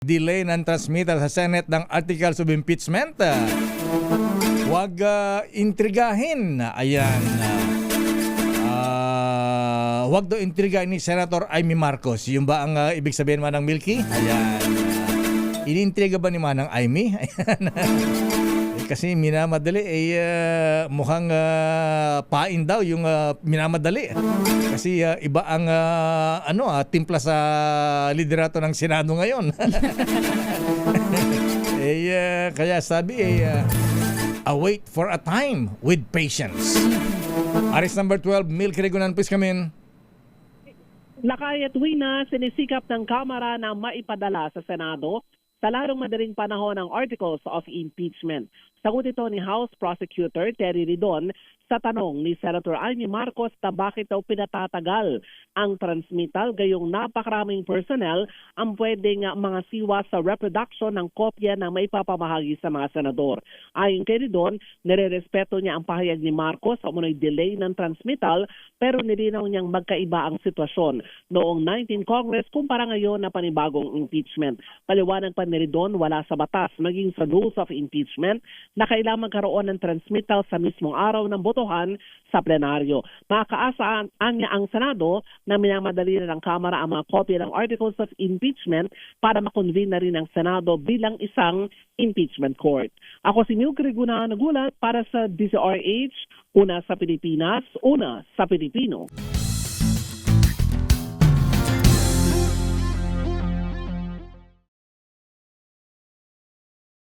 delay ng transmittal sa Senate ng Articles of Impeachment. Huwag intrigahin. Ayan. Huwag daw intrigahin ni Senator Amy Marcos. Yung ba ang ibig sabihin Manang Milky? Ayan. Inintriga ba ni Manang Amy? Ayan. Kasi minamadali mukhang pain daw yung minamadali. Kasi iba ang timpla sa liderato ng Senado ngayon. Kaya sabi await for a time with patience. Aris number 12, Milky Regunan, please come in. Lakay at Wina, sinisikap ng Kamara na maipadala sa Senado sa larong madaling panahon ang Articles of Impeachment. Sagot ito ni House Prosecutor Terry Ridon sa tanong ni Senator Amy Marcos na bakit daw pinatatagal ang transmittal gayong napakaraming personnel ang pwedeng mga siwa sa reproduction ng kopya na maipapamahagi sa mga senador. Ayon kay Ridon, nirerespeto niya ang pahayag ni Marcos sa umunoy delay ng transmittal pero nilinaw niyang magkaiba ang sitwasyon noong 19 Congress kumpara ngayon na panibagong impeachment. Paliwanag pa ni Ridon, wala sa batas maging sa rules of impeachment na kailangan magkaroon ng transmittal sa mismong araw ng botohan sa plenaryo. Makakaasaan niya ang Senado na minamadali na ng Kamara ang mga kopya ng Articles of Impeachment para makonvene na rin ang Senado bilang isang impeachment court. Ako si Milky Regunan, nagulat para sa DZRH, una sa Pilipinas, una sa Pilipino.